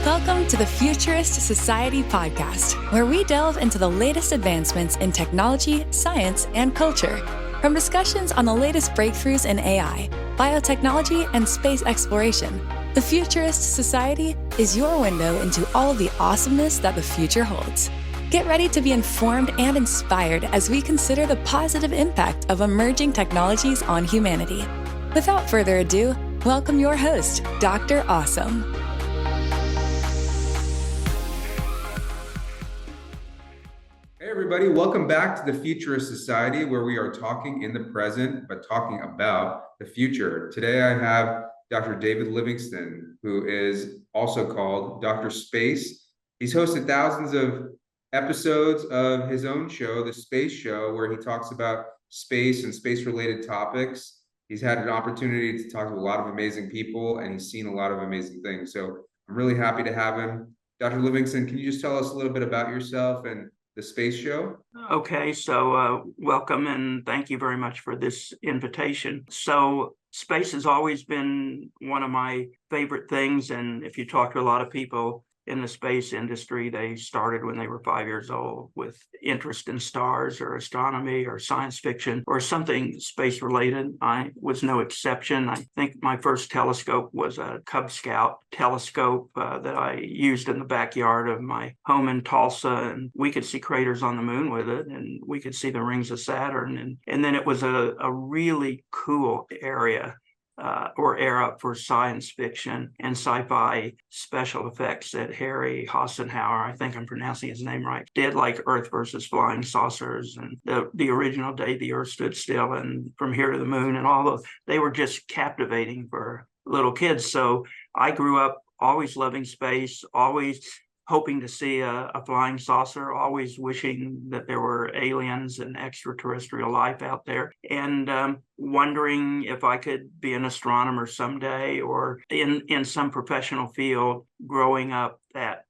Welcome to the Futurist Society podcast, where we delve into the latest advancements in technology, science, and culture. From discussions on the latest breakthroughs in AI, biotechnology, and space exploration, the Futurist Society is your window into all of the awesomeness that the future holds. Get ready to be informed and inspired as we consider the positive impact of emerging technologies on humanity. Without further ado, welcome your host, Dr. Awesome. Hey everybody, welcome back to the Futurist Society, where we are talking in the present, but talking about the future. Today I have Dr. David Livingston, who is also called Dr. Space. He's hosted thousands of episodes of his own show, The Space Show, where he talks about space and space-related topics. He's had an opportunity to talk to a lot of amazing people, and he's seen a lot of amazing things. So I'm really happy to have him. Dr. Livingston, can you just tell us a little bit about yourself and the Space Show? Okay, so welcome and thank you very much for this invitation. So space has always been one of my favorite things, and if you talk to a lot of people in the space industry, they started when they were 5 years old with interest in stars or astronomy or science fiction or something space related. I was no exception. I think my first telescope was a Cub Scout telescope that I used in the backyard of my home in Tulsa, and we could see craters on the moon with it, and we could see the rings of Saturn. And then it was a really cool area era for science fiction and sci-fi special effects that Harry Hassenauer, I think I'm pronouncing his name right, did, like Earth versus Flying Saucers and the original Day the Earth Stood Still and From Here to the Moon, and all those. They were just captivating for little kids. So I grew up always loving space, always hoping to see a flying saucer, always wishing that there were aliens and extraterrestrial life out there, and wondering if I could be an astronomer someday or in some professional field growing up that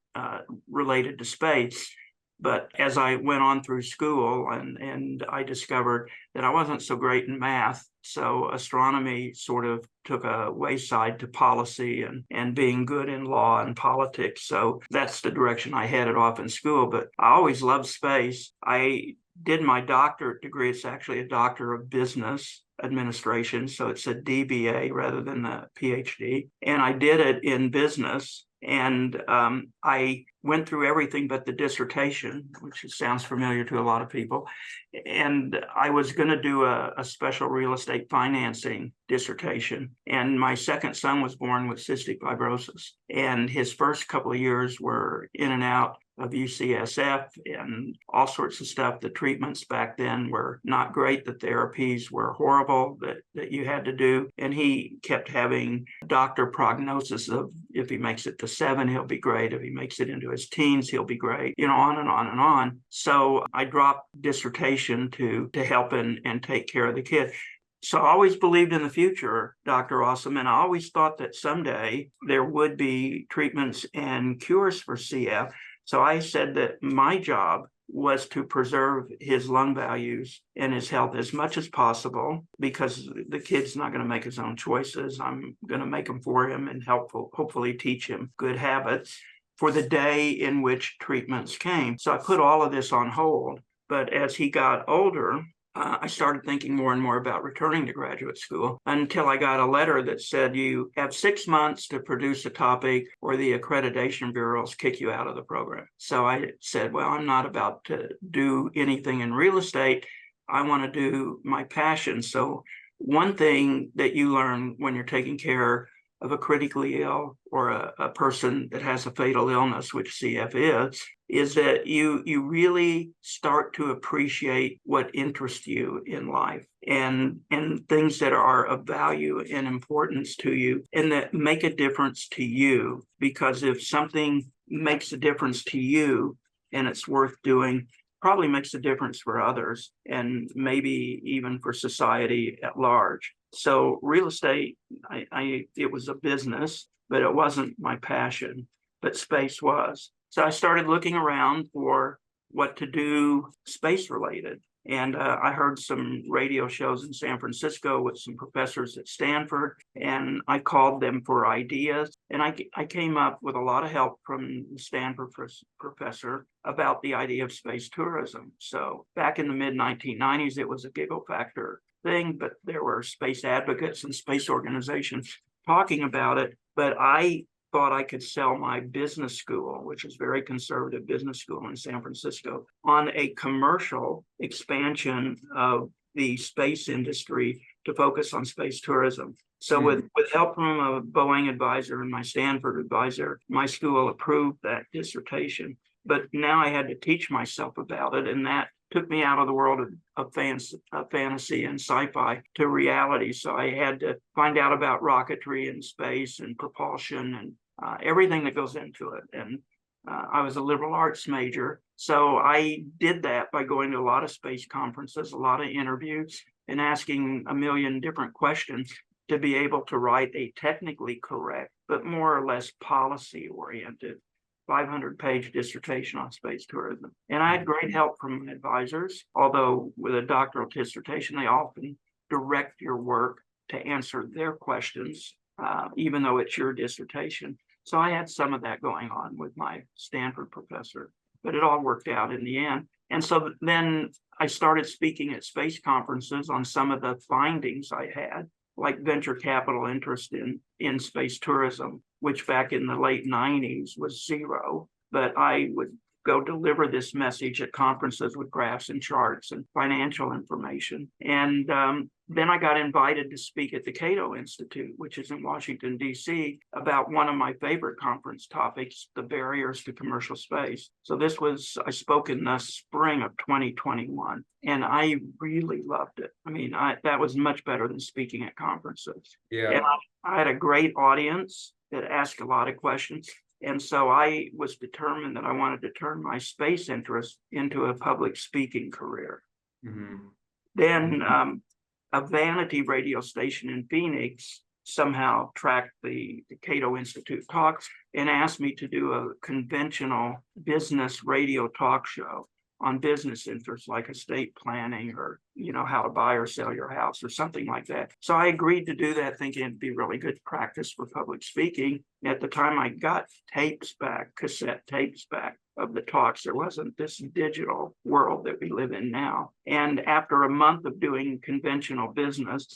related to space. But as I went on through school and I discovered that I wasn't so great in math, so astronomy sort of took a wayside to policy and being good in law and politics. So that's the direction I headed off in school. But I always loved space. I did my doctorate degree. It's actually a Doctor of Business Administration, so it's a DBA rather than the PhD. And I did it in business. And I went through everything but the dissertation, which sounds familiar to a lot of people. And I was going to do a special real estate financing dissertation. And my second son was born with cystic fibrosis. And his first couple of years were in and out of UCSF and all sorts of stuff. The treatments back then were not great. The therapies were horrible that you had to do. And he kept having doctor prognosis of, if he makes it to 7, he'll be great. If he makes it into his teens, he'll be great, on and on and on. So I dropped dissertation to help and take care of the kid. So I always believed in the future, Dr. Awesome, and I always thought that someday there would be treatments and cures for CF. So I said that my job was to preserve his lung values and his health as much as possible, because the kid's not going to make his own choices. I'm going to make them for him and hopefully teach him good habits for the day in which treatments came. So I put all of this on hold. But as he got older, I started thinking more and more about returning to graduate school, until I got a letter that said you have 6 months to produce a topic or the accreditation bureaus kick you out of the program. So I said, well, I'm not about to do anything in real estate. I want to do my passion. So one thing that you learn when you're taking care of a critically ill or a person that has a fatal illness, which CF is that you really start to appreciate what interests you in life and things that are of value and importance to you and that make a difference to you. Because if something makes a difference to you and it's worth doing, probably makes a difference for others and maybe even for society at large. So real estate, it was a business, but it wasn't my passion, but space was. So I started looking around for what to do space related. And I heard some radio shows in San Francisco with some professors at Stanford, and I called them for ideas. And I came up with a lot of help from the Stanford professor about the idea of space tourism. So back in the mid-1990s, it was a giggle factor thing, but there were space advocates and space organizations talking about it. But I thought I could sell my business school, which is a very conservative business school in San Francisco, on a commercial expansion of the space industry to focus on space tourism. So with help from a Boeing advisor and my Stanford advisor, my school approved that dissertation. But now I had to teach myself about it, and that took me out of the world of fantasy and sci-fi to reality. So I had to find out about rocketry and space and propulsion and everything that goes into it. And I was a liberal arts major. So I did that by going to a lot of space conferences, a lot of interviews, and asking a million different questions to be able to write a technically correct, but more or less policy-oriented 500-page dissertation on space tourism. And I had great help from my advisors, although with a doctoral dissertation, they often direct your work to answer their questions, even though it's your dissertation. So I had some of that going on with my Stanford professor, but it all worked out in the end. And so then I started speaking at space conferences on some of the findings I had, like venture capital interest in space tourism, which back in the late 90s was zero. But I would go deliver this message at conferences with graphs and charts and financial information. And then I got invited to speak at the Cato Institute, which is in Washington, D.C., about one of my favorite conference topics, the barriers to commercial space. So I spoke in the spring of 2021, and I really loved it. I mean, that was much better than speaking at conferences. Yeah. And I had a great audience that asked a lot of questions. And so I was determined that I wanted to turn my space interest into a public speaking career. Then a vanity radio station in Phoenix somehow tracked the Cato Institute talks and asked me to do a conventional business radio talk show on business interests like estate planning or, how to buy or sell your house or something like that. So I agreed to do that, thinking it'd be really good practice for public speaking. At the time I got cassette tapes back of the talks. There wasn't this digital world that we live in now. And after a month of doing conventional business,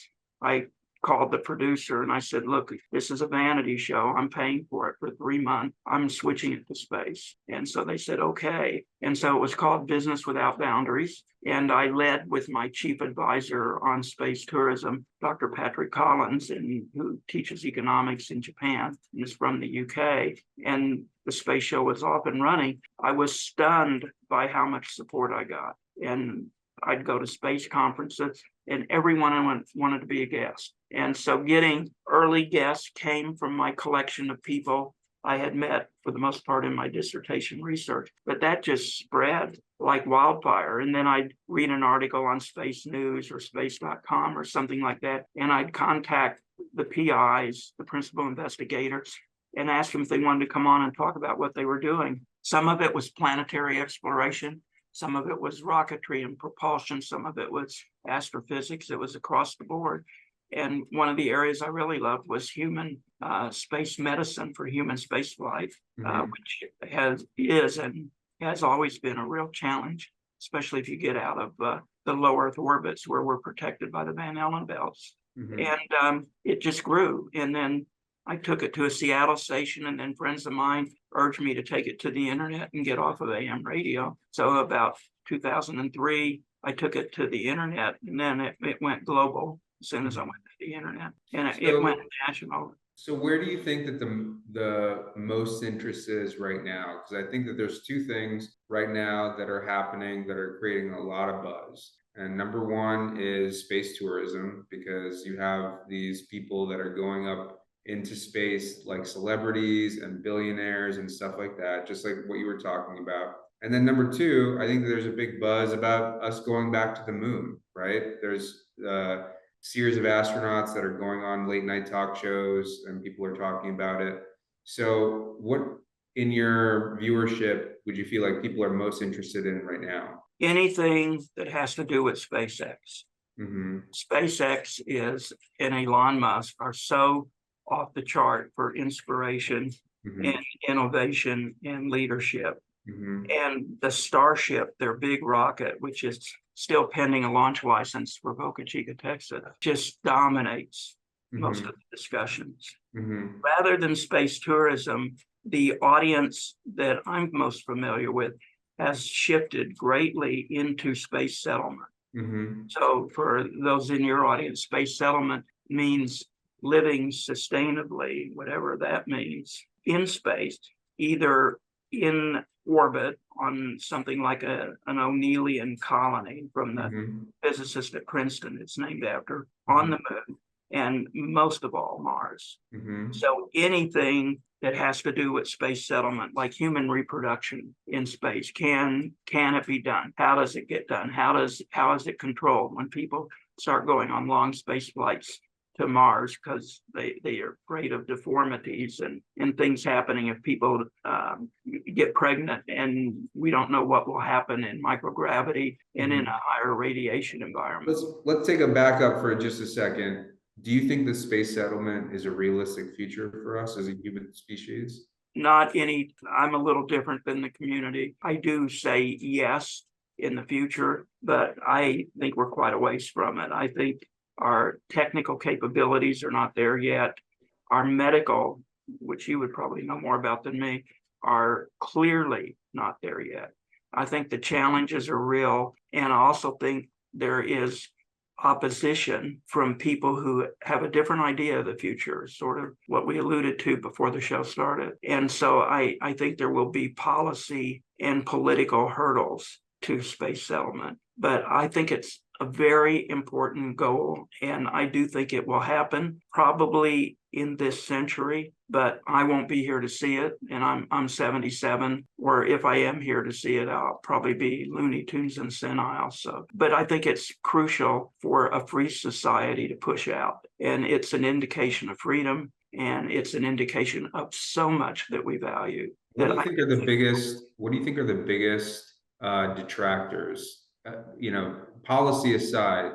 I called the producer and I said, look, this is a vanity show. I'm paying for it for 3 months. I'm switching it to space. And so they said, okay. And so it was called Business Without Boundaries. And I led with my chief advisor on space tourism, Dr. Patrick Collins, who teaches economics in Japan and is from the UK. And the space show was off and running. I was stunned by how much support I got. And I'd go to space conferences and everyone wanted to be a guest. And so getting early guests came from my collection of people I had met for the most part in my dissertation research, but that just spread like wildfire. And then I'd read an article on Space News or space.com or something like that. And I'd contact the PIs, the principal investigators, and ask them if they wanted to come on and talk about what they were doing. Some of it was planetary exploration. Some of it was rocketry and propulsion. Some of it was astrophysics. It was across the board. And one of the areas I really loved was human space medicine for human space flight, which has always been a real challenge, especially if you get out of the low Earth orbits where we're protected by the Van Allen belts. And it just grew. And then I took it to a Seattle station, and then friends of mine urged me to take it to the internet and get off of AM radio. So about 2003, I took it to the internet, and then it went global as soon as I went to the internet, and it went national. So where do you think that the most interest is right now? Because I think that there's two things right now that are happening that are creating a lot of buzz. And number one is space tourism, because you have these people that are going up into space like celebrities and billionaires and stuff like that, just like what you were talking about. And then number two, I think there's a big buzz about us going back to the moon, right? There's a series of astronauts that are going on late night talk shows and people are talking about it. So what in your viewership would you feel like people are most interested in right now? Anything that has to do with SpaceX. SpaceX and Elon Musk are so off the chart for inspiration and innovation and leadership. And the Starship, their big rocket, which is still pending a launch license for Boca Chica, Texas, just dominates most of the discussions. Rather than space tourism, the audience that I'm most familiar with has shifted greatly into space settlement. So for those in your audience, space settlement means living sustainably, whatever that means, in space, either in orbit on something like an O'Neillian colony from the physicist at Princeton, it's named after, on the moon, and most of all, Mars. So anything that has to do with space settlement, like human reproduction in space, can it be done? How does it get done? How is it controlled when people start going on long space flights to Mars because they are afraid of deformities and things happening if people get pregnant, and we don't know what will happen in microgravity and in a higher radiation environment. Let's take a back up for just a second. Do you think the space settlement is a realistic future for us as a human species? Not any. I'm a little different than the community. I do say yes in the future, but I think we're quite a ways from it. I think our technical capabilities are not there yet. Our medical, which you would probably know more about than me, are clearly not there yet. I think the challenges are real, and I also think there is opposition from people who have a different idea of the future, sort of what we alluded to before the show started. And so I think there will be policy and political hurdles to space settlement. But I think it's a very important goal, and I do think it will happen probably in this century, but I won't be here to see it, and I'm 77, or if I am here to see it, I'll probably be Looney Tunes and senile. So, but I think it's crucial for a free society to push out, and it's an indication of freedom, and it's an indication of so much that we value. What do you think are the biggest? What do you think are the biggest detractors? Policy aside,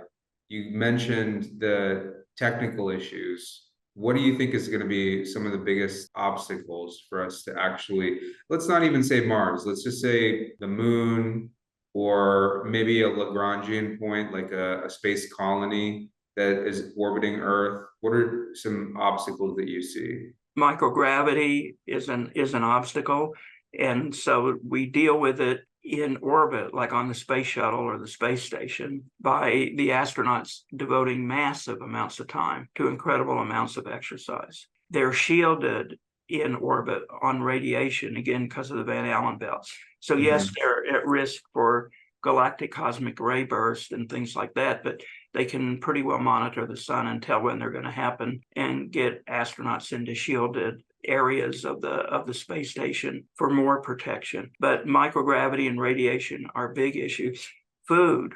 you mentioned the technical issues. What do you think is going to be some of the biggest obstacles for us to actually, let's not even say Mars, let's just say the moon, or maybe a Lagrangian point, like a space colony that is orbiting Earth? What are some obstacles that you see? Microgravity is an obstacle. And so we deal with it in orbit, like on the space shuttle or the space station, by the astronauts devoting massive amounts of time to incredible amounts of exercise. They're shielded in orbit on radiation, again, because of the Van Allen belts. So yes, they're at risk for galactic cosmic ray bursts and things like that, but they can pretty well monitor the sun and tell when they're going to happen and get astronauts into shielded areas of the space station for more protection. But microgravity and radiation are big issues. Food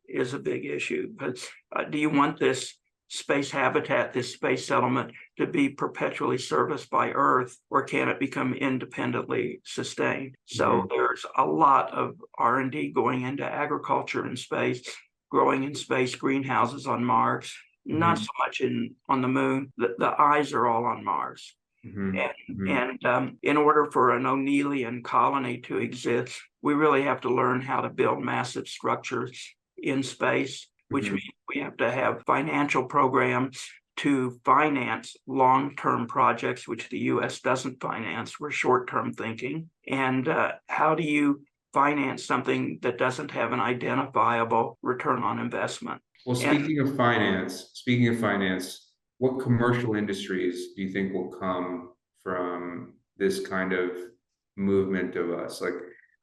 is a big issue. But do you want this space habitat, this space settlement, to be perpetually serviced by Earth, or can it become independently sustained? So there's a lot of R&D going into agriculture in space, growing in space, greenhouses on Mars, not so much on the moon. The eyes are all on Mars. And in order for an O'Neillian colony to exist, we really have to learn how to build massive structures in space, which means we have to have financial programs to finance long-term projects, which the U.S. doesn't finance. We're short-term thinking. And how do you finance something that doesn't have an identifiable return on investment? Well, speaking of finance, what commercial industries do you think will come from this kind of movement of us? Like,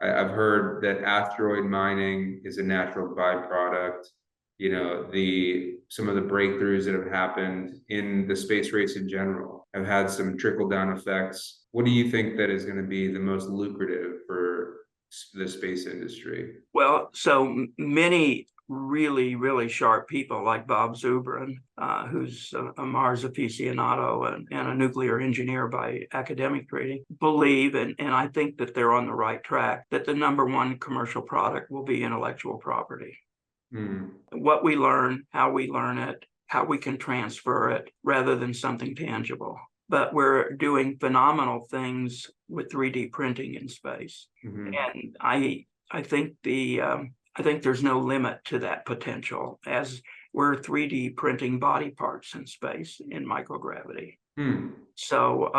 I've heard that asteroid mining is a natural byproduct. Some of the breakthroughs that have happened in the space race in general have had some trickle-down effects. What do you think that is going to be the most lucrative for the space industry? Well, so many really, really sharp people like Bob Zubrin, who's a Mars aficionado and a nuclear engineer by academic training, believe, and I think that they're on the right track, that the number one commercial product will be intellectual property. What we learn, how we learn it, how we can transfer it rather than something tangible. But we're doing phenomenal things with 3D printing in space. And I think I think there's no limit to that potential, as we're 3D printing body parts in space in microgravity. So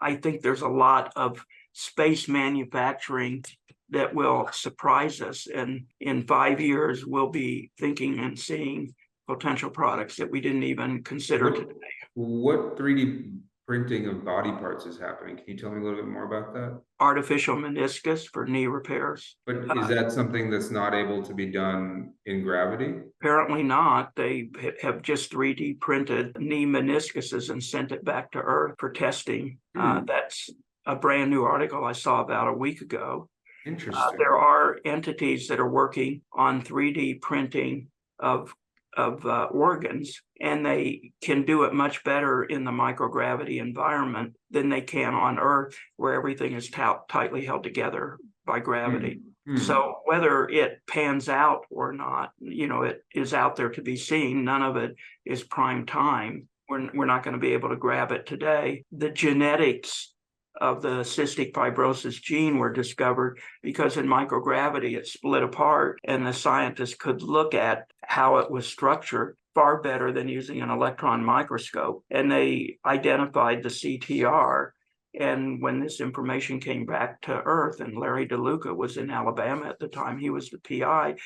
I think there's a lot of space manufacturing that will surprise us. And in 5 years, we'll be thinking and seeing potential products that we didn't even consider today. What 3D printing of body parts is happening? Can you tell me a little bit more about that? Artificial meniscus for knee repairs. But is that something that's not able to be done in gravity? Apparently not. They have just 3D printed knee meniscuses and sent it back to Earth for testing. That's a brand new article I saw about a week ago. Interesting. There are entities that are working on 3D printing of organs, and they can do it much better in the microgravity environment than they can on Earth, where everything is tightly held together by gravity. So whether it pans out or not, it is out there to be seen. None of it is prime time. We're not going to be able to grab it today. The genetics of the cystic fibrosis gene were discovered because in microgravity it split apart, and the scientists could look at how it was structured far better than using an electron microscope. And they identified the CTR. And when this information came back to Earth, and Larry DeLuca was in Alabama at the time, he was the PI,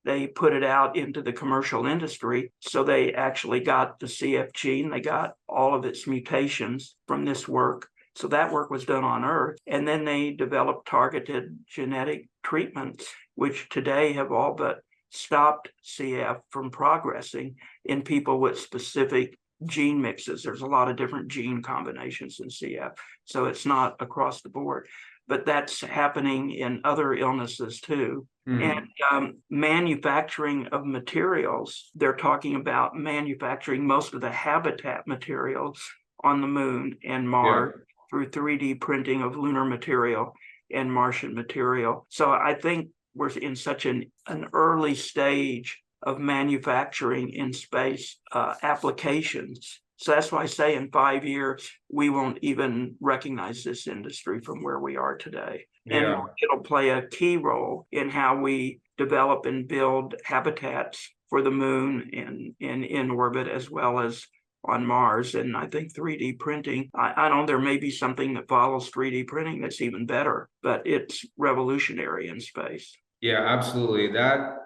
they put it out into the commercial industry. So they actually got the CF gene, they got all of its mutations from this work. So that work was done on Earth. And then they developed targeted genetic treatments, which today have all but stopped CF from progressing in people with specific gene mixes. There's a lot of different gene combinations in CF, so it's not across the board. But that's happening in other illnesses too. And manufacturing of materials, they're talking about manufacturing most of the habitat materials on the moon and Mars through 3D printing of lunar material and Martian material. So I think we're in such an early stage of manufacturing in space applications. So that's why I say in 5 years, we won't even recognize this industry from where we are today. And it'll play a key role in how we develop and build habitats for the moon and in orbit, as well as on Mars. And I think 3D printing, I know there may be something that follows 3D printing that's even better, but it's revolutionary in space. Yeah, absolutely. That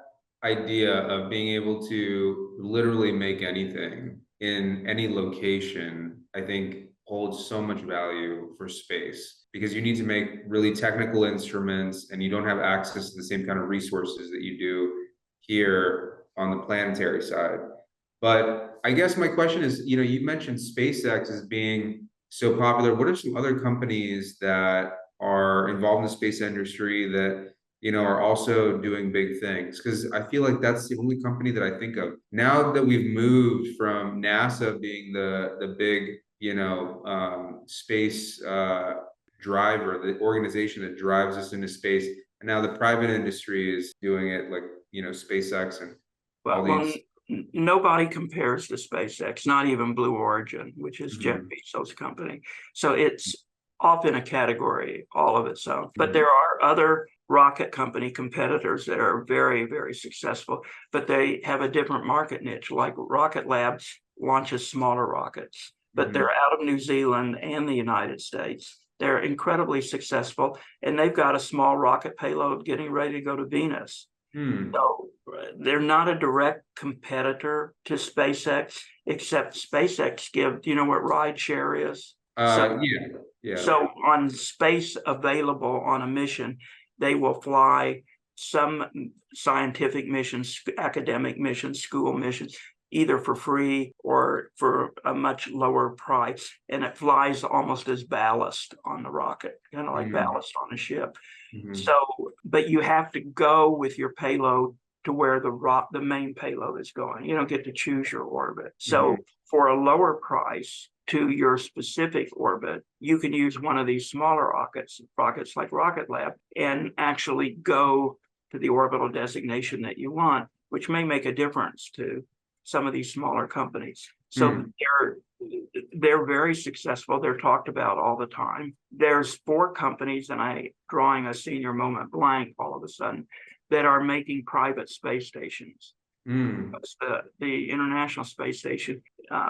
idea of being able to literally make anything in any location, I think holds so much value for space, because you need to make really technical instruments and you don't have access to the same kind of resources that you do here on the planetary side. But I guess my question is, you mentioned SpaceX as being so popular. What are some other companies that are involved in the space industry that, are also doing big things? Because I feel like that's the only company that I think of. Now that we've moved from NASA being the big, space driver, the organization that drives us into space, and now the private industry is doing it, like, SpaceX and all these. Nobody compares to SpaceX, not even Blue Origin, which is Jeff Bezos' company. So it's off in a category all of its own. But there are other rocket company competitors that are very, very successful, but they have a different market niche. Like Rocket Lab launches smaller rockets, but they're out of New Zealand and the United States. They're incredibly successful, and they've got a small rocket payload getting ready to go to Venus. So they're not a direct competitor to SpaceX, except SpaceX do you know what rideshare is? So on space available on a mission, they will fly some scientific missions, academic missions, school missions, either for free or for a much lower price. And it flies almost as ballast on the rocket, kind of like ballast on a ship. So, but you have to go with your payload to where the main payload is going. You don't get to choose your orbit. So for a lower price to your specific orbit, you can use one of these smaller rockets like Rocket Lab, and actually go to the orbital designation that you want, which may make a difference too. some of these smaller companies. So they're very successful. They're talked about all the time. There's 4 companies, and I drawing a senior moment blank all of a sudden, that are making private space stations. The International Space Station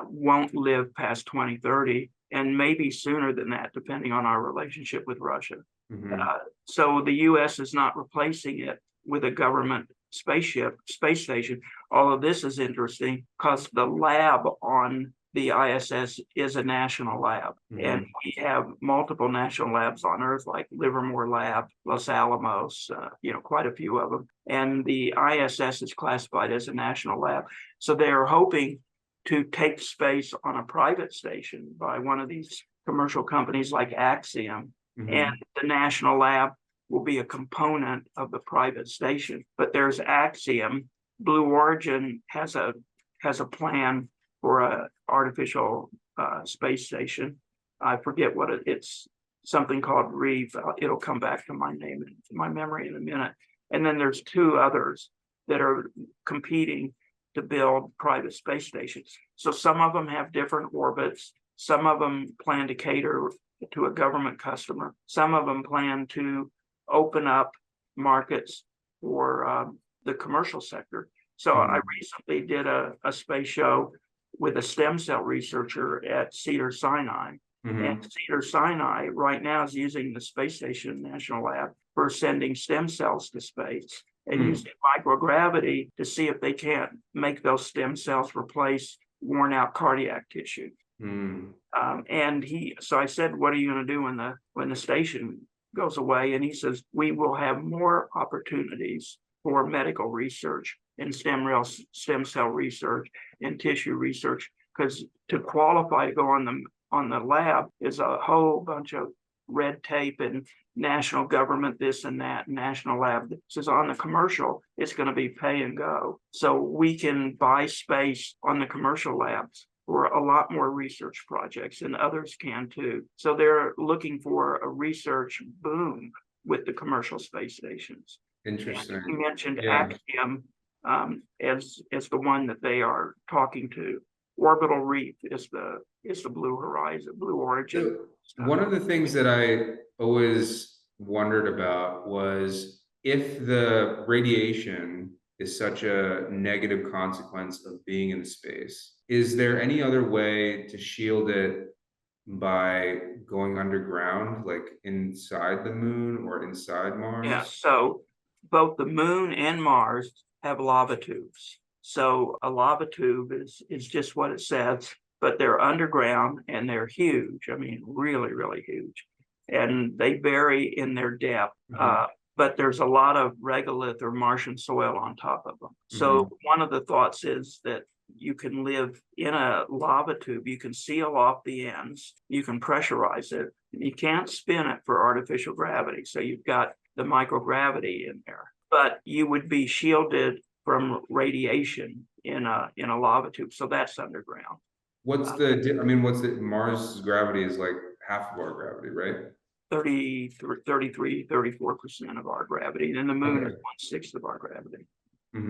won't live past 2030, and maybe sooner than that, depending on our relationship with Russia. So the U.S. is not replacing it with a government space station. All of this is interesting because the lab on the ISS is a national lab, and we have multiple national labs on Earth, like Livermore Lab, Los Alamos, quite a few of them. And the ISS is classified as a national lab. So they are hoping to take space on a private station by one of these commercial companies like Axiom, and the national lab will be a component of the private station. But there's Axiom. Blue Origin has a plan for a artificial space station. I forget what it's something called Reef. It'll come back to my memory in a minute. And then there's 2 others that are competing to build private space stations. So some of them have different orbits. Some of them plan to cater to a government customer. Some of them plan to open up markets for the commercial sector. So I recently did a space show with a stem cell researcher at Cedars-Sinai. And Cedars-Sinai right now is using the Space Station National Lab for sending stem cells to space and using microgravity to see if they can't make those stem cells replace worn out cardiac tissue. So I said, what are you going to do when the station goes away? And he says, we will have more opportunities for medical research and stem cell research and tissue research, because to qualify to go on the lab is a whole bunch of red tape and national government this and that, national lab. This is on the commercial, it's going to be pay and go. So we can buy space on the commercial labs for a lot more research projects, and others can too. So they're looking for a research boom with the commercial space stations. Interesting. And you mentioned Axiom as the one that they are talking to. Orbital Reef is the Blue Horizon, Blue Origin. So one of the things that I always wondered about was, if the radiation is such a negative consequence of being in space, is there any other way to shield it by going underground, like inside the moon or inside Mars? Yeah, so both the moon and Mars have lava tubes. So a lava tube is just what it says, but they're underground and they're huge. I mean, really, really huge. And they vary in their depth. But there's a lot of regolith or Martian soil on top of them. So one of the thoughts is that you can live in a lava tube. You can seal off the ends. You can pressurize it. You can't spin it for artificial gravity. So you've got the microgravity in there, but you would be shielded from radiation in a lava tube. So that's underground. What's Mars' gravity is like half of our gravity, right? 33, 34% of our gravity. And the moon is 1/6 of our gravity.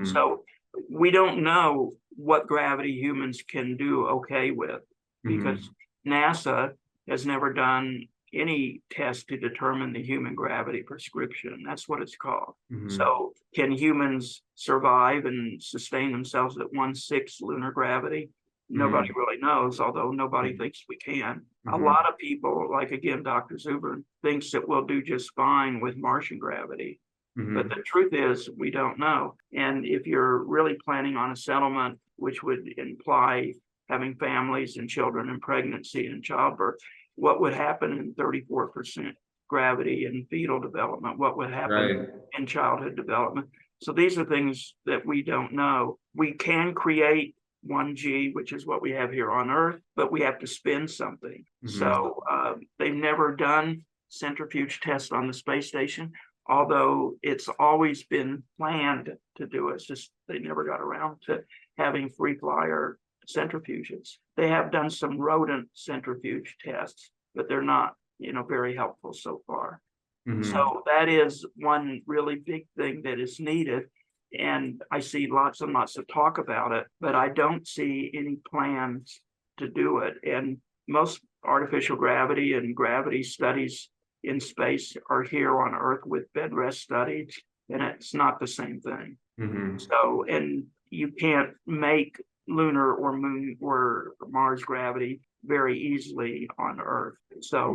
So we don't know what gravity humans can do okay with, because NASA has never done any test to determine the human gravity prescription. That's what it's called. So can humans survive and sustain themselves at 1/6 lunar gravity? Nobody really knows, although nobody thinks we can. A lot of people, like again, Dr. Zuber, thinks that we'll do just fine with Martian gravity. But the truth is, we don't know. And if you're really planning on a settlement, which would imply having families and children and pregnancy and childbirth, what would happen in 34% gravity and fetal development? What would happen in childhood development? So these are things that we don't know. We can create 1G, which is what we have here on Earth, but we have to spin something. So they've never done centrifuge tests on the space station, although it's always been planned to do it. It's just they never got around to having free flyer centrifuges. They have done some rodent centrifuge tests, but they're not, very helpful so far. So that is one really big thing that is needed. And I see lots and lots of talk about it, but I don't see any plans to do it. And most artificial gravity and gravity studies in space are here on Earth with bed rest studies, and it's not the same thing. So, and you can't make lunar or moon or Mars gravity very easily on Earth. So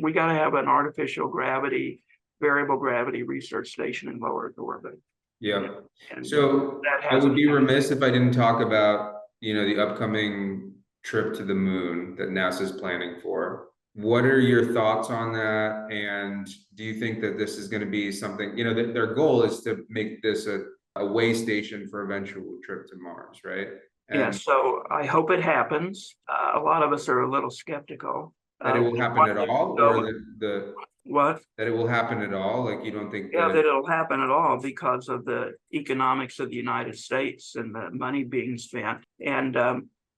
we got to have an artificial gravity, variable gravity research station in low Earth orbit. Yeah. And So that I would be hasn't remiss if I didn't talk about, the upcoming trip to the moon that NASA's planning for. What are your thoughts on that? And do you think that this is going to be something, that their goal is to make this a way station for eventual trip to Mars, right? Yeah, And so I hope it happens. A lot of us are a little skeptical. that it will We happen want at to all, know or that what? it will happen at all? Like, you don't think Yeah, that? that it'll happen at all because of the economics of the United States and the money being spent. And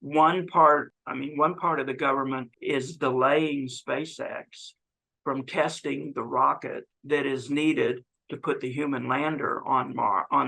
one part of the government is delaying SpaceX from testing the rocket that is needed to put the human lander on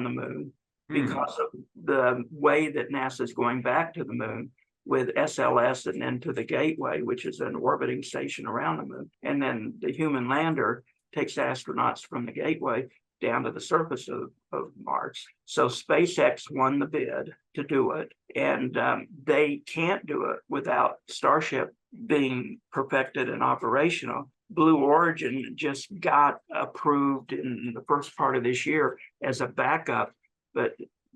the moon, because of the way that NASA is going back to the moon with SLS and then to the Gateway, which is an orbiting station around the moon. And then the human lander takes astronauts from the Gateway down to the surface of Mars. So SpaceX won the bid to do it, and they can't do it without Starship being perfected and operational. Blue Origin just got approved in the first part of this year as a backup, but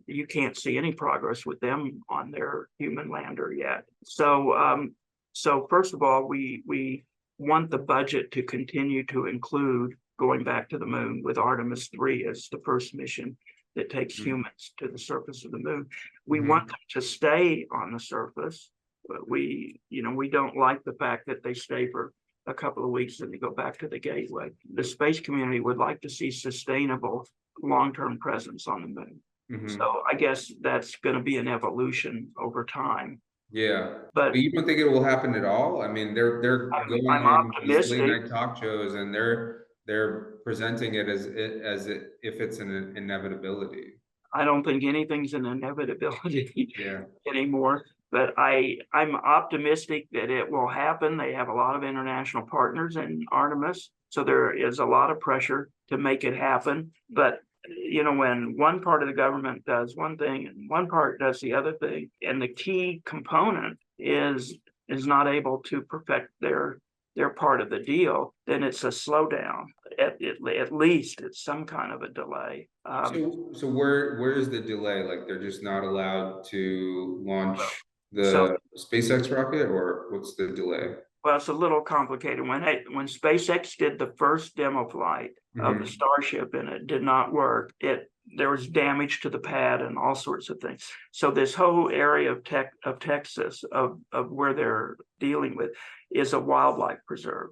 you can't see any progress with them on their human lander yet. So, so first of all, we want the budget to continue to include going back to the moon with Artemis 3 as the first mission that takes humans to the surface of the moon. We want them to stay on the surface, but we don't like the fact that they stay for a couple of weeks and they go back to the Gateway. The space community would like to see sustainable long-term presence on the moon. So I guess that's going to be an evolution over time. Yeah, but you don't think it will happen at all? I mean, they're going I'm on these late optimistic. night talk shows, and they're presenting it as if it's an inevitability. I don't think anything's an inevitability Yeah. anymore, but I'm optimistic that it will happen. They have a lot of international partners in Artemis, so there is a lot of pressure to make it happen. But when one part of the government does one thing and one part does the other thing, and the key component is not able to perfect their part of the deal, then it's a slowdown. At least it's some kind of a delay. So where is the delay? Like, they're just not allowed to launch the SpaceX rocket, or what's the delay? Well, it's a little complicated. When SpaceX did the first demo flight of the Starship and it did not work, there was damage to the pad and all sorts of things. So this whole area of Texas, of where they're dealing with, is a wildlife preserve.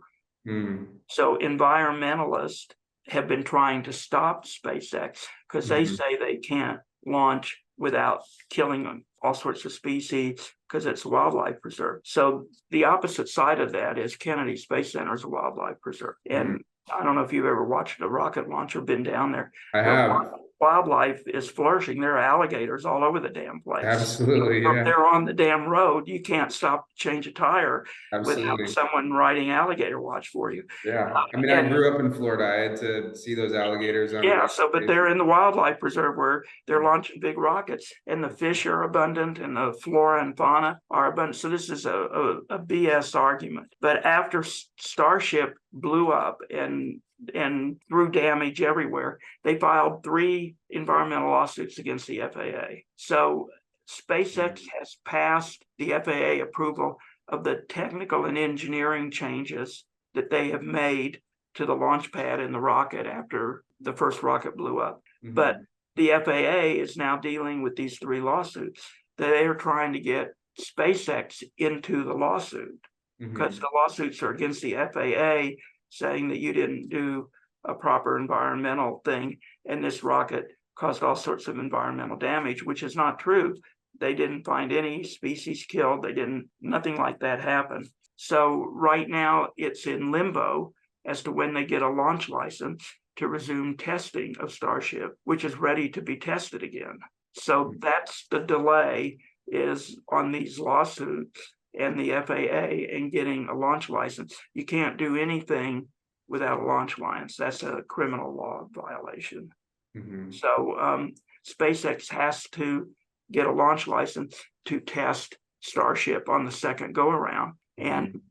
So environmentalists have been trying to stop SpaceX because they say they can't launch without killing all sorts of species because it's a wildlife preserve. So the opposite side of that is Kennedy Space Center is a wildlife preserve. And I don't know if you've ever watched a rocket launcher, been down there. I have. Wildlife is flourishing. There are alligators all over the damn place. Absolutely, yeah. If they're on the damn road, you can't stop to change a tire Absolutely. without someone riding alligator watch for you. Yeah, I mean, I grew up in Florida. I had to see those alligators. But they're in the wildlife preserve where they're launching big rockets, and the fish are abundant, and the flora and fauna are abundant. So this is a BS argument. But after Starship blew up and threw damage everywhere, they filed 3 environmental lawsuits against the FAA. So SpaceX has passed the FAA approval of the technical and engineering changes that they have made to the launch pad and the rocket after the first rocket blew up. But the FAA is now dealing with these 3 lawsuits. They are trying to get SpaceX into the lawsuit because the lawsuits are against the FAA, saying that you didn't do a proper environmental thing, and this rocket caused all sorts of environmental damage, which is not true. They didn't find any species killed. Nothing like that happened. So right now it's in limbo as to when they get a launch license. to resume testing of Starship, which is ready to be tested again. So that's the delay, is on these lawsuits and the FAA and getting a launch license. You can't do anything without a launch license. That's a criminal law violation. So SpaceX has to get a launch license to test Starship on the second go around. And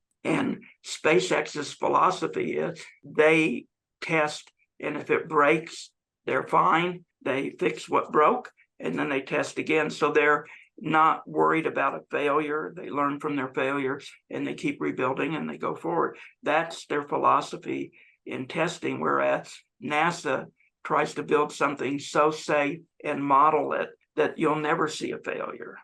SpaceX's philosophy is they test, and if it breaks, they're fine. They fix what broke, and then they test again. So they're not worried about a failure. They learn from their failures and they keep rebuilding and they go forward. That's their philosophy in testing, whereas NASA tries to build something so safe and model it that you'll never see a failure.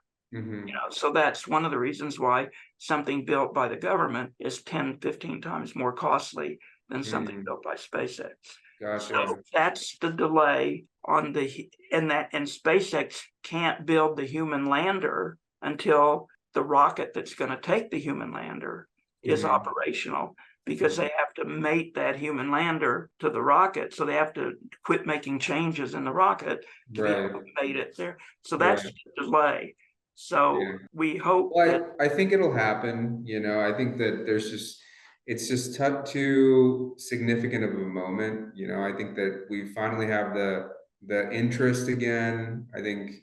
So that's one of the reasons why something built by the government is 10, 15 times more costly than something built by SpaceX. Gotcha. So that's the delay on and SpaceX can't build the human lander until the rocket that's going to take the human lander is operational, because they have to mate that human lander to the rocket. So they have to quit making changes in the rocket to be able to mate it there. So that's the delay. So we hope that I think it'll happen. I think that it's just too significant of a moment. I think that we finally have the interest again. I think,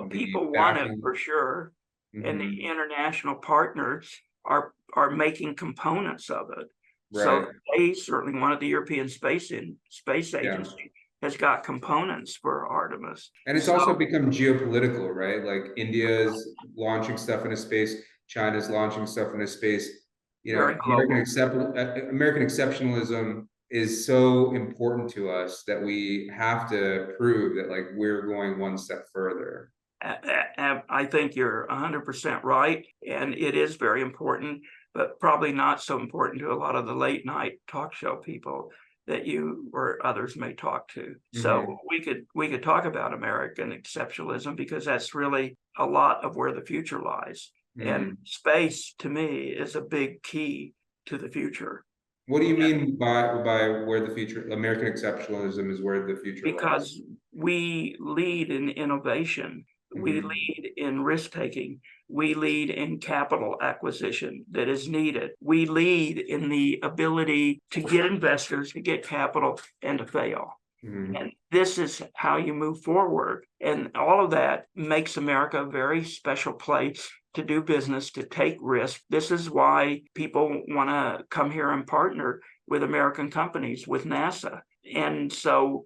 people want it for sure. And the international partners are making components of it. So they certainly wanted, the European Space Agency has got components for Artemis. And it's also become geopolitical, right? Like India's launching stuff into space, China's launching stuff into space. American exceptionalism is so important to us that we have to prove that, like, we're going one step further. I think you're 100% right, and it is very important, but probably not so important to a lot of the late night talk show people that you or others may talk to. So we could talk about American exceptionalism, because that's really a lot of where the future lies. And space, to me, is a big key to the future. What do you mean by where the future, American exceptionalism is where the future lies? Because we lead in innovation. We lead in risk-taking. We lead in capital acquisition that is needed. We lead in the ability to get investors, to get capital, and to fail. And this is how you move forward. And all of that makes America a very special place to do business, to take risk. This is why people want to come here and partner with American companies, with NASA. And so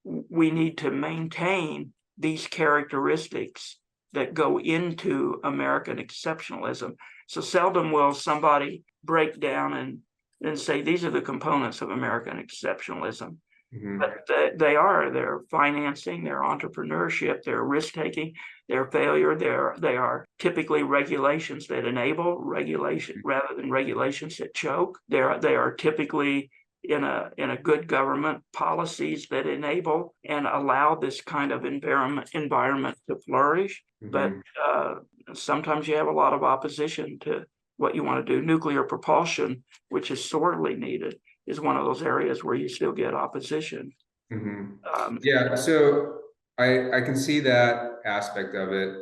we need to maintain these characteristics that go into American exceptionalism. So seldom will somebody break down and say, these are the components of American exceptionalism. But they are their financing, their entrepreneurship, their risk-taking, their failure. They are typically regulations that enable regulation rather than regulations that choke. They are typically in a good government policies that enable and allow this kind of environment to flourish. But sometimes you have a lot of opposition to what you want to do. Nuclear propulsion, which is sorely needed, is one of those areas where you still get opposition. So I can see that aspect of it,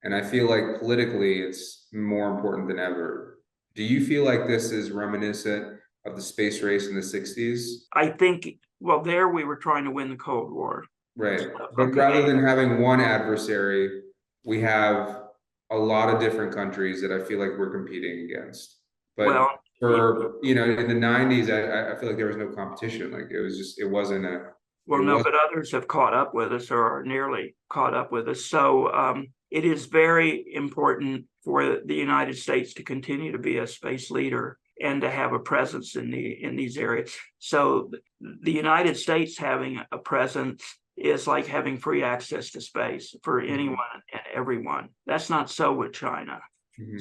and I feel like politically it's more important than ever. Do you feel like this is reminiscent of the space race in the 60s? I think, well, there we were trying to win the Cold War. Right. But rather than having one adversary, we have a lot of different countries that I feel like we're competing against. But in the 90s, I feel like there was no competition. Like it wasn't a. But others have caught up with us, or are nearly caught up with us. So it is very important for the United States to continue to be a space leader and to have a presence in these areas. So the United States having a presence is like having free access to space for anyone and everyone. That's not so with China.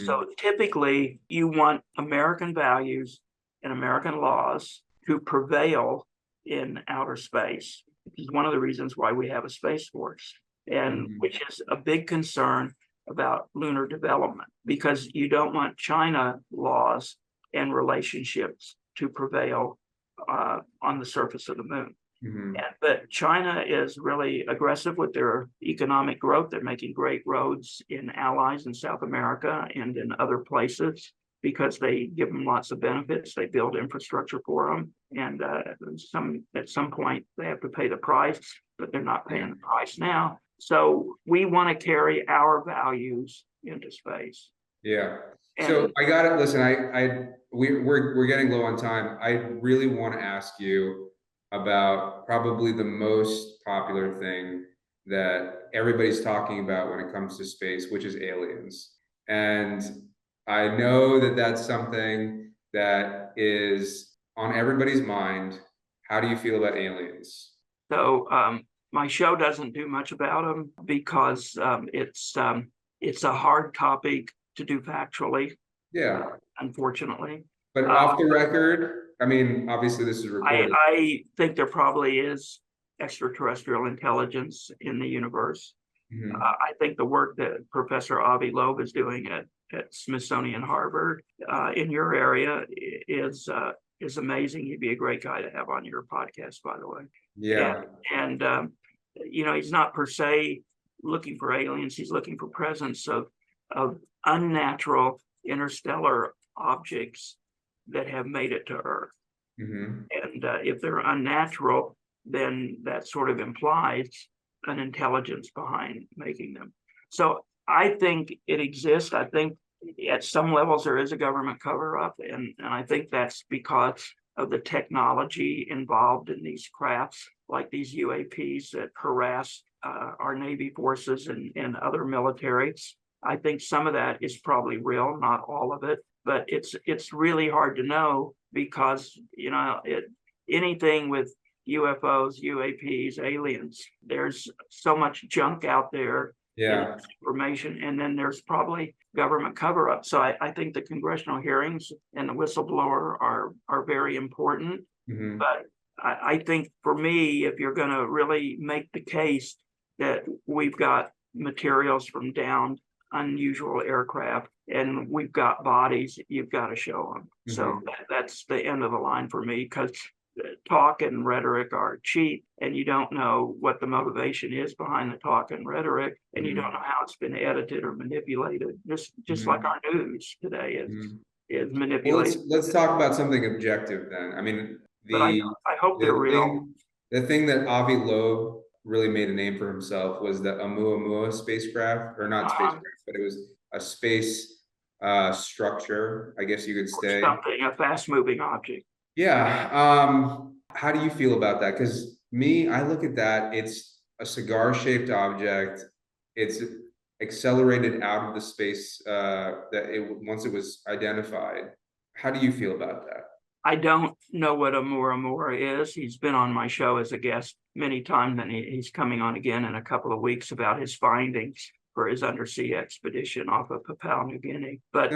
So typically you want American values and American laws to prevail in outer space. This is one of the reasons why we have a Space Force, and which is a big concern about lunar development, because you don't want China laws and relationships to prevail on the surface of the moon. Mhm. But China is really aggressive with their economic growth. They're making great roads in allies in South America and in other places because they give them lots of benefits. They build infrastructure for them. And at some point, they have to pay the price, but they're not paying the price now. So we want to carry our values into space. Yeah. So I got it. Listen, we're getting low on time. I really want to ask you about probably the most popular thing that everybody's talking about when it comes to space, which is aliens. And I know that that's something that is on everybody's mind. How do you feel about aliens? So my show doesn't do much about them because it's a hard topic to do factually. Yeah. Unfortunately. But off the record, I mean, obviously this is recorded. I think there probably is extraterrestrial intelligence in the universe. Mhm. I think the work that Professor Avi Loeb is doing at Smithsonian Harvard in your area is amazing. He'd be a great guy to have on your podcast, by the way. Yeah. And he's not per se looking for aliens. He's looking for presence of unnatural interstellar objects that have made it to Earth. Mm-hmm. And if they're unnatural, then that sort of implies an intelligence behind making them. So I think it exists. I think at some levels there is a government cover-up, and I think that's because of the technology involved in these crafts, like these UAPs that harass our Navy forces and other militaries. I think some of that is probably real, not all of it, but it's really hard to know because anything with UFOs, UAPs, aliens, there's so much junk out there. Yeah. Information, and then there's probably government cover-up. So I think the congressional hearings and the whistleblower are very important. Mm-hmm. But I think for me, if you're going to really make the case that we've got materials from downed unusual aircraft and we've got bodies, you've got to show them. Mm-hmm. So that's the end of the line for me, because talk and rhetoric are cheap, and you don't know what the motivation is behind the talk and rhetoric, and you don't know how it's been edited or manipulated. Just like our news today is manipulated. Well, let's talk about something objective then. I mean, I hope they're real. The thing that Avi Loeb really made a name for himself was the Oumuamua spacecraft, or not spacecraft, but it was a space structure, I guess you could say. Something, a fast-moving object. Yeah. How do you feel about that? Because I look at that, it's a cigar-shaped object. It's accelerated out of the space once it was identified. How do you feel about that? I don't know what Oumuamua is. He's been on my show as a guest many times, and he's coming on again in a couple of weeks about his findings for his undersea expedition off of Papua New Guinea. But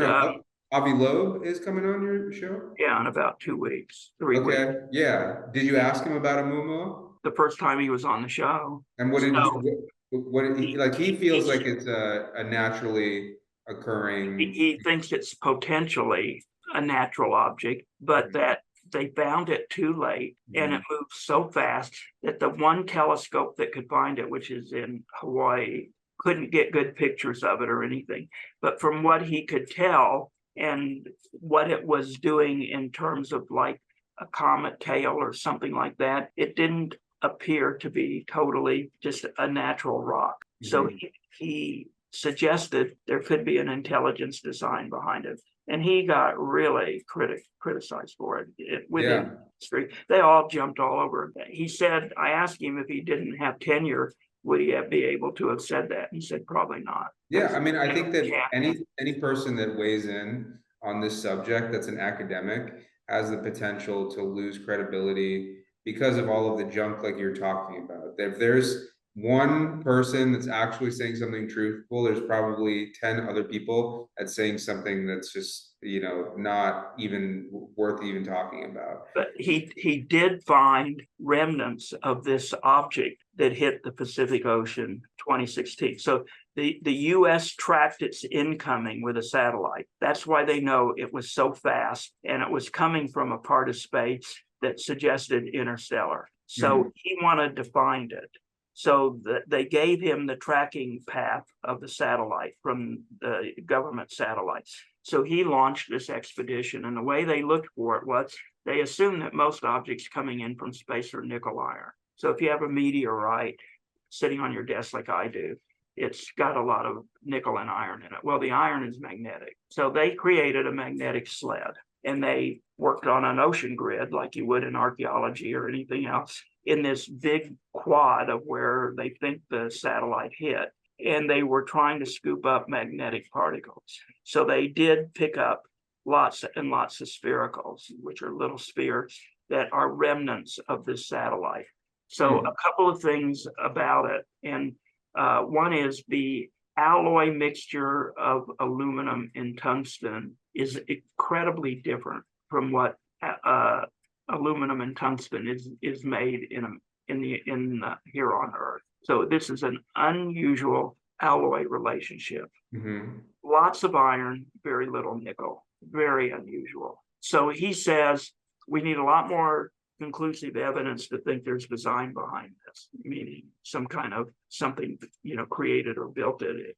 Avi Loeb is coming on your show? Yeah, in about 2 weeks, 3 weeks. Okay, yeah. Did you ask him about Oumuamua? The first time he was on the show. And what did he like? He feels like it's a naturally occurring. He thinks it's potentially a natural object, but that they found it too late, and it moved so fast that the one telescope that could find it, which is in Hawaii, couldn't get good pictures of it or anything. But from what he could tell, and what it was doing in terms of like a comet tail or something like that, it didn't appear to be totally just a natural rock. Mm-hmm. So he suggested there could be an intelligence design behind it. And he got really criticized for it within history. They all jumped all over it. He said, I asked him if he didn't have tenure, would he be able to have said that? He said, probably not. Yeah, I mean, I think that any person that weighs in on this subject that's an academic has the potential to lose credibility because of all of the junk like you're talking about. If there's one person that's actually saying something truthful, there's probably 10 other people that's saying something that's just, not even worth even talking about. But he did find remnants of this object that hit the Pacific Ocean 2016. So the US tracked its incoming with a satellite. That's why they know it was so fast, and it was coming from a part of space that suggested interstellar. So he wanted to find it. So they gave him the tracking path of the satellite from the government satellites. So he launched this expedition, and the way they looked for it was they assumed that most objects coming in from space are nickel iron. So if you have a meteorite sitting on your desk like I do, it's got a lot of nickel and iron in it. Well, the iron is magnetic. So they created a magnetic sled, and they worked on an ocean grid like you would in archaeology or anything else in this big quad of where they think the satellite hit. And they were trying to scoop up magnetic particles. So they did pick up lots and lots of sphericals, which are little spheres that are remnants of this satellite. So a couple of things about it. And one is the alloy mixture of aluminum and tungsten is incredibly different from what aluminum and tungsten is made here on Earth. So this is an unusual alloy relationship. Lots of iron, very little nickel, very unusual. So he says we need a lot more conclusive evidence to think there's design behind this, meaning some kind of something, created or built it.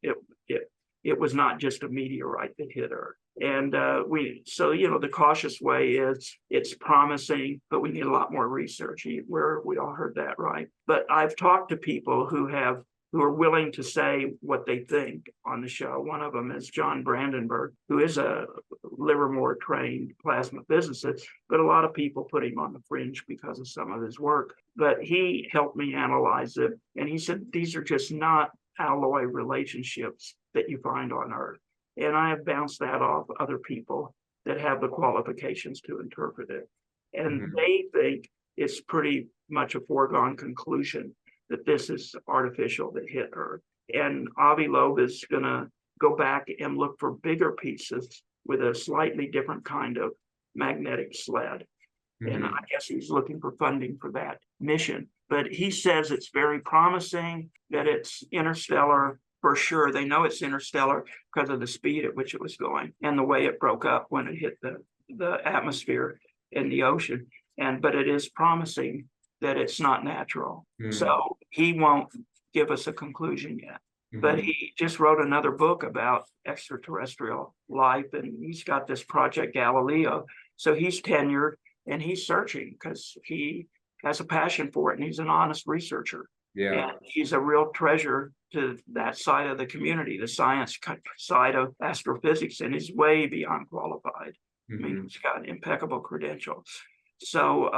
It was not just a meteorite that hit Earth. And the cautious way is it's promising, but we need a lot more research. We all heard that, right? But I've talked to people who are willing to say what they think on the show. One of them is John Brandenburg, who is a Livermore trained plasma physicist, but a lot of people put him on the fringe because of some of his work. But he helped me analyze it. And he said, these are just not alloy relationships that you find on Earth. And I have bounced that off other people that have the qualifications to interpret it. And they think it's pretty much a foregone conclusion that this is artificial that hit Earth. And Avi Loeb is going to go back and look for bigger pieces with a slightly different kind of magnetic sled. And I guess he's looking for funding for that mission. But he says it's very promising, that it's interstellar for sure. They know it's interstellar because of the speed at which it was going and the way it broke up when it hit the atmosphere in the ocean. But it is promising that it's not natural. So he won't give us a conclusion yet. But he just wrote another book about extraterrestrial life, and he's got this Project Galileo. So he's tenured and he's searching because he has a passion for it, and he's an honest researcher. And he's a real treasure to that side of the community, the science side of astrophysics, and he's way beyond qualified. I mean, he's got impeccable credentials. So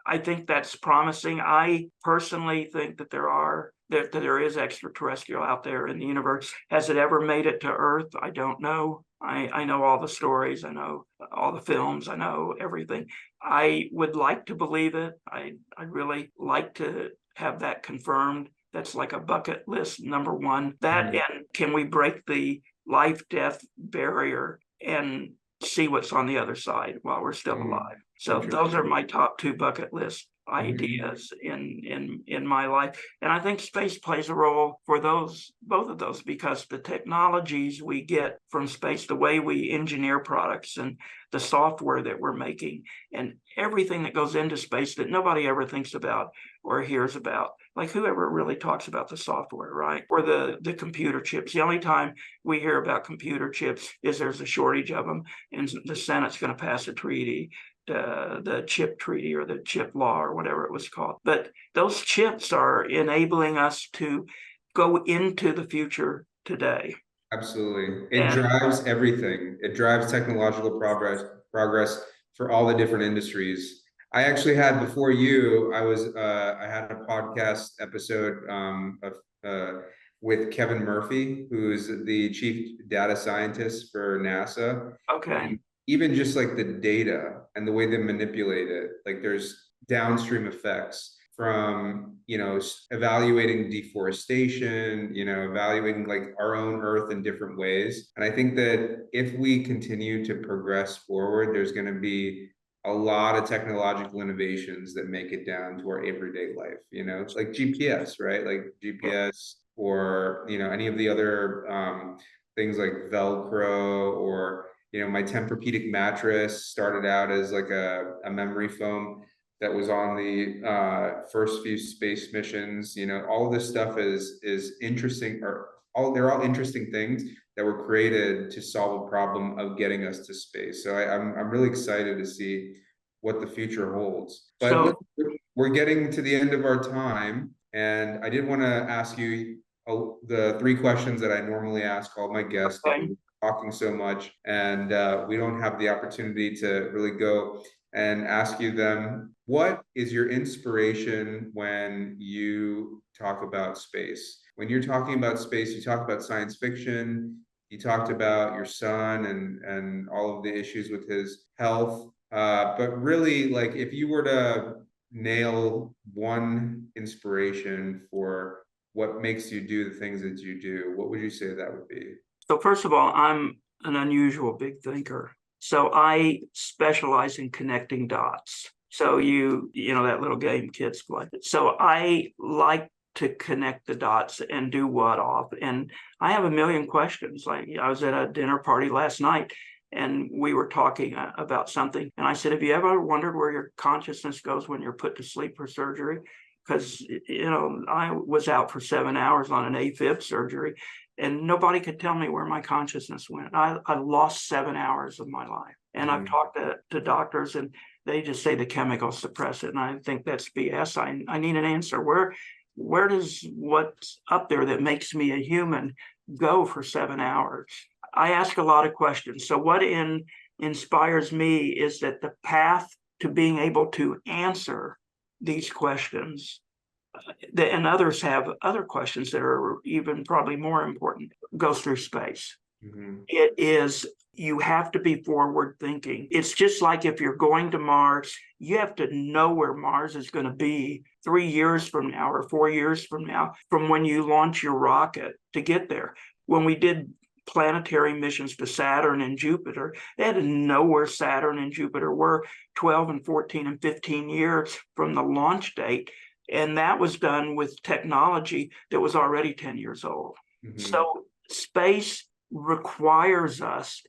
I think that's promising. I personally think that there is extraterrestrial out there in the universe. Has it ever made it to Earth? I don't know. I know all the stories. I know all the films. I know everything. I would like to believe it. I really like to have that confirmed. That's like a bucket list number one. That and can we break the life-death barrier and see what's on the other side while we're still alive? So those are my top two bucket list ideas in my life. And I think space plays a role for both of those, because the technologies we get from space, the way we engineer products and the software that we're making and everything that goes into space that nobody ever thinks about or hears about. Like, whoever really talks about the software, right? Or the computer chips. The only time we hear about computer chips is there's a shortage of them and the Senate's going to pass a treaty, the chip treaty or the chip law or whatever it was called. But those chips are enabling us to go into the future today. Absolutely. It drives everything. It drives technological progress for all the different industries. I actually had, before you, I had a podcast episode with Kevin Murphy, who's the chief data scientist for NASA. Okay. And even just like the data and the way they manipulate it, like there's downstream effects from, evaluating deforestation, evaluating like our own Earth in different ways. And I think that if we continue to progress forward, there's going to be a lot of technological innovations that make it down to our everyday life. It's like GPS, right? Like GPS, or any of the other things like Velcro, or my Tempur-Pedic mattress started out as like a memory foam that was on the first few space missions. All of this stuff is interesting, they're all interesting things that were created to solve a problem of getting us to space. So I'm really excited to see what the future holds. But we're getting to the end of our time, and I did want to ask you the three questions that I normally ask all my guests. Okay. Talking so much, and we don't have the opportunity to really go and ask you them. What is your inspiration when you talk about space? When you're talking about space, you talk about science fiction, you talked about your son and all of the issues with his health. But really, like, if you were to nail one inspiration for what makes you do the things that you do, what would you say that would be? So first of all, I'm an unusual big thinker. So I specialize in connecting dots. So you know that little game kids play. So I like to connect the dots and do what off. And I have a million questions. Like, I was at a dinner party last night and we were talking about something. And I said, have you ever wondered where your consciousness goes when you're put to sleep for surgery? Because, I was out for 7 hours on an AFib surgery and nobody could tell me where my consciousness went. I lost 7 hours of my life. And I've talked to doctors and they just say the chemicals suppress it. And I think that's BS. I need an answer. Where does what's up there that makes me a human go for 7 hours? I ask a lot of questions. So what inspires me is that the path to being able to answer these questions, and others have other questions that are even probably more important, goes through space. It is, you have to be forward thinking. It's just like if you're going to Mars, you have to know where Mars is going to be 3 years from now or 4 years from now, from when you launch your rocket to get there. When we did planetary missions to Saturn and Jupiter, they had to know where Saturn and Jupiter were 12 and 14 and 15 years from the launch date. And that was done with technology that was already 10 years old. So space requires us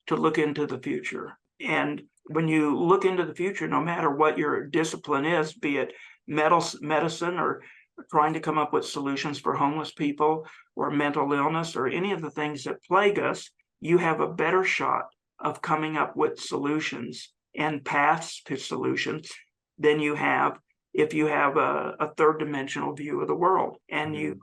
to look into the future. And when you look into the future, no matter what your discipline is, be it medicine or trying to come up with solutions for homeless people or mental illness or any of the things that plague us, you have a better shot of coming up with solutions and paths to solutions than you have if you have a third dimensional view of the world and you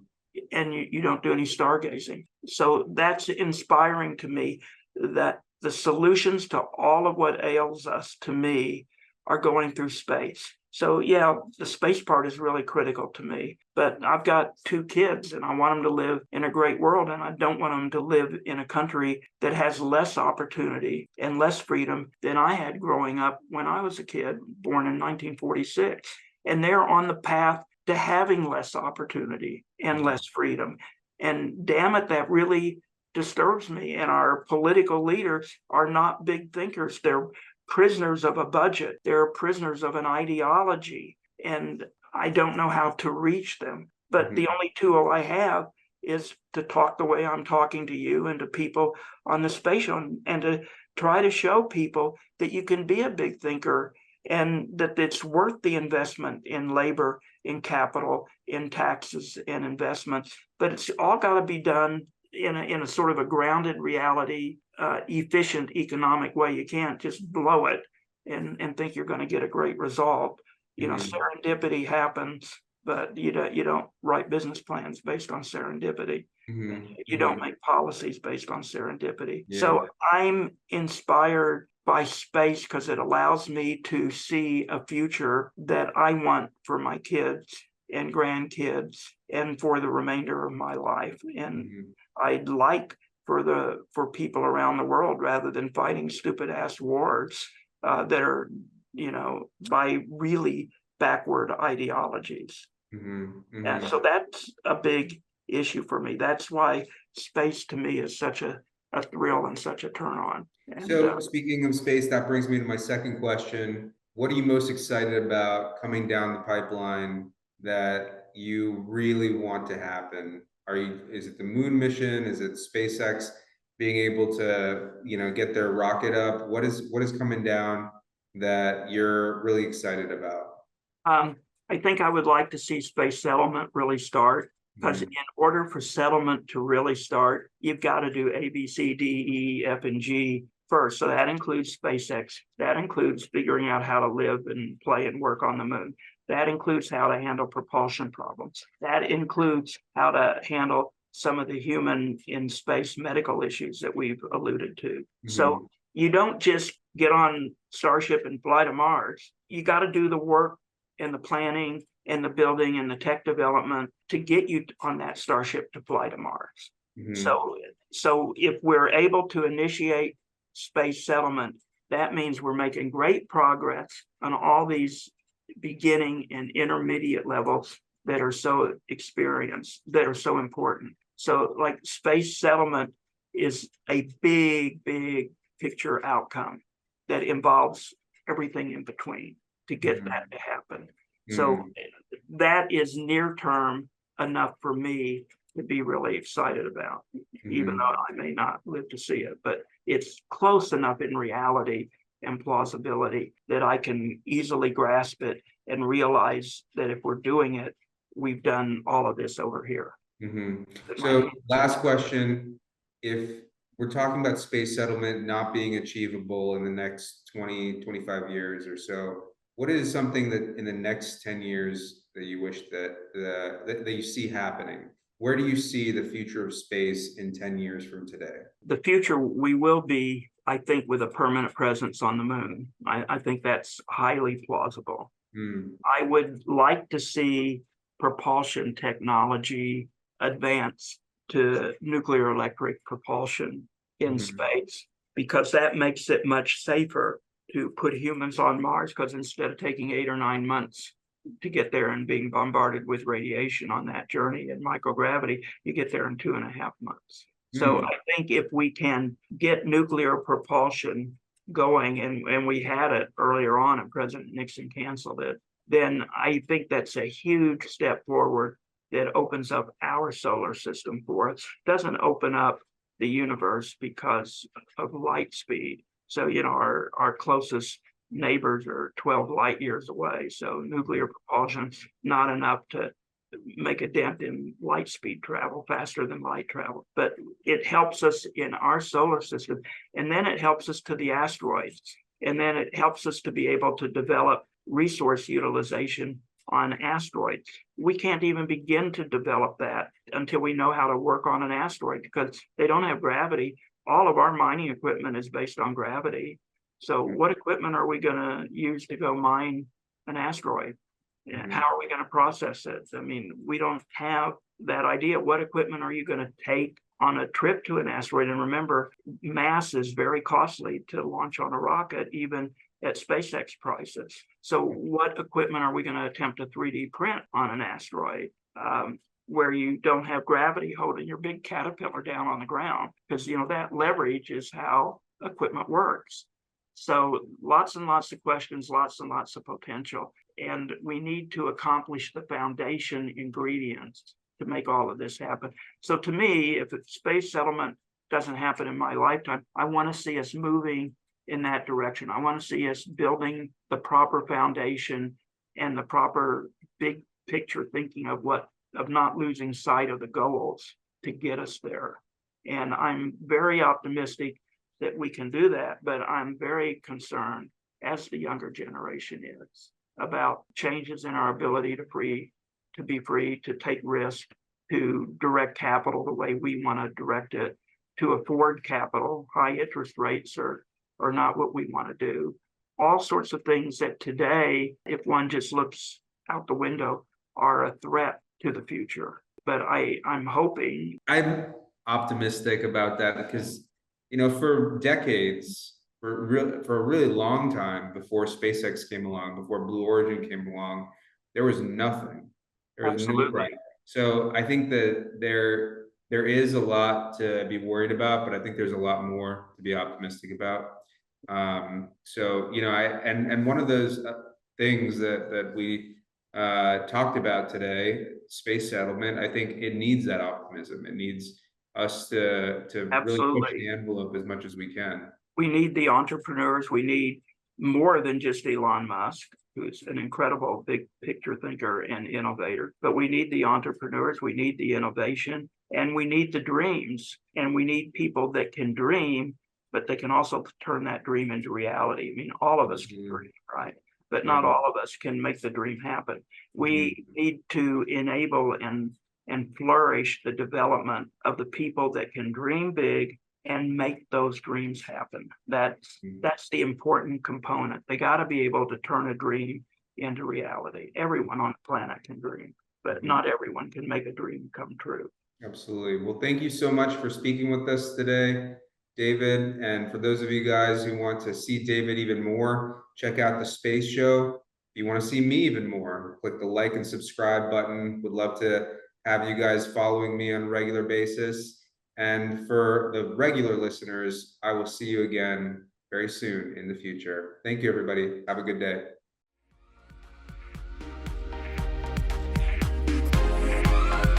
don't do any stargazing. So that's inspiring to me, that the solutions to all of what ails us, to me, are going through space. So yeah, the space part is really critical to me, but I've got 2 kids and I want them to live in a great world, and I don't want them to live in a country that has less opportunity and less freedom than I had growing up when I was a kid, born in 1946. And they're on the path to having less opportunity and less freedom. And damn it, that really disturbs me. And our political leaders are not big thinkers. They're prisoners of a budget. They're prisoners of an ideology. And I don't know how to reach them. But the only tool I have is to talk the way I'm talking to you and to people on the spatial, and to try to show people that you can be a big thinker and that it's worth the investment in labor, in capital, in taxes and investments. But it's all got to be done in a sort of a grounded reality, efficient economic way. You can't just blow it and think you're going to get a great result. Serendipity happens, but you don't write business plans based on serendipity. You don't make policies based on serendipity. So I'm inspired by space because it allows me to see a future that I want for my kids and grandkids and for the remainder of my life. And I'd like for people around the world, rather than fighting stupid ass wars that are, by really backward ideologies. And so that's a big issue for me. That's why space to me is such a thrill and such a turn on. And, so speaking of space, that brings me to my second question. What are you most excited about coming down the pipeline that you really want to happen? Is it the moon mission? Is it SpaceX being able to, get their rocket up? What is coming down that you're really excited about? I think I would like to see space settlement really start, because in Mhm. order for settlement to really start, you've got to do A, B, C, D, E, F, and G first. So that includes SpaceX. That includes figuring out how to live and play and work on the moon. That includes how to handle propulsion problems. That includes how to handle some of the human in space medical issues that we've alluded to. So Mhm. you don't just get on Starship and fly to Mars. You got to do the work and the planning and the building and the tech development to get you on that Starship to fly to Mars. Mhm. So if we're able to initiate space settlement, that means we're making great progress on all these beginning and intermediate levels that are so that are so important. So like space settlement is a big, big picture outcome that involves everything in between to get Mhm. that to happen. So Mhm. that is near term enough for me to be really excited about, even Mhm. though I may not live to see it, but it's close enough in reality and plausibility that I can easily grasp it and realize that if we're doing it, we've done all of this over here. Mhm. That my So hands last question, if we're talking about space settlement not being achievable in the next 20, 25 years or so, what is something that in the next 10 years that you wish that you see happening? Where do you see the future of space in 10 years from today? the future, we will be, I think, with a permanent presence on the moon. I think that's highly plausible. Mm. I would like to see propulsion technology advance to nuclear electric propulsion in Mhm. space, because that makes it much safer to put humans on Mars, because instead of taking 8 or 9 months to get there and being bombarded with radiation on that journey in microgravity, you get there in 2.5 months. So Mm. I think if we can get nuclear propulsion going, and we had it earlier on and President Nixon canceled it, then I think that's a huge step forward that opens up our solar system for us. Doesn't open up the universe because of light speed. So, our closest neighbors are 12 light years away. So nuclear propulsion's not enough to make a dent in light speed travel, faster than light travel, but it helps us in our solar system. And then it helps us to the asteroids. And then it helps us to be able to develop resource utilization on asteroids. We can't even begin to develop that until we know how to work on an asteroid, because they don't have gravity. All of our mining equipment is based on gravity. So what equipment are we going to use to go mine an asteroid? How Mhm. are we going to process it? I mean, we don't have that idea. What equipment are you going to take on a trip to an asteroid? And remember, mass is very costly to launch on a rocket, even at SpaceX prices. So what equipment are we going to attempt to 3D print on an asteroid, where you don't have gravity holding your big caterpillar down on the ground? Because, that leverage is how equipment works. So lots and lots of questions, lots and lots of potential. And we need to accomplish the foundation ingredients to make all of this happen. So to me, if space settlement doesn't happen in my lifetime, I want to see us moving in that direction. I want to see us building the proper foundation and the proper big picture thinking of not losing sight of the goals to get us there. And I'm very optimistic that we can do that, but I'm very concerned, as the younger generation is, about changes in our ability to be free, to take risk, to direct capital the way we want to direct it, to afford capital. High interest rates are not what we want to do. All sorts of things that today, if one just looks out the window, are a threat to the future. But I'm hoping. I'm optimistic about that because, for decades, for a really long time before SpaceX came along, before Blue Origin came along, there was nothing. There was no Absolutely. price. So I think that there is a lot to be worried about, but I think there's a lot more to be optimistic about. So and one of those things that we talked about today, space settlement, I think it needs that optimism. It needs us to really push Absolutely. the envelope as much as we can. We need the entrepreneurs. We need more than just Elon Musk, who's an incredible big picture thinker and innovator. But we need the entrepreneurs, we need the innovation, and we need the dreams. And we need people that can dream, but they can also turn that dream into reality. I mean, all of us can dream, right? But not all of us can make the dream happen. We need to enable and flourish the development of the people that can dream big and make those dreams happen. That's the important component. They got to be able to turn a dream into reality. Everyone on the planet can dream, but not everyone can make a dream come true. Absolutely. Well, thank you so much for speaking with us today, David. And for those of you guys who want to see David even more, check out the Space Show. If you want to see me even more, click the like and subscribe button. Would love to have you guys following me on a regular basis. And for the regular listeners, I will see you again very soon in the future. Thank you, everybody. Have a good day.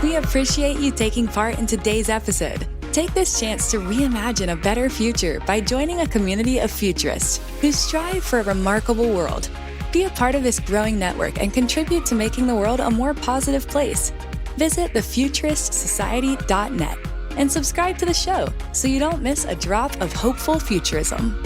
We appreciate you taking part in today's episode. Take this chance to reimagine a better future by joining a community of futurists who strive for a remarkable world. Be a part of this growing network and contribute to making the world a more positive place. Visit thefuturistsociety.net and subscribe to the show so you don't miss a drop of hopeful futurism.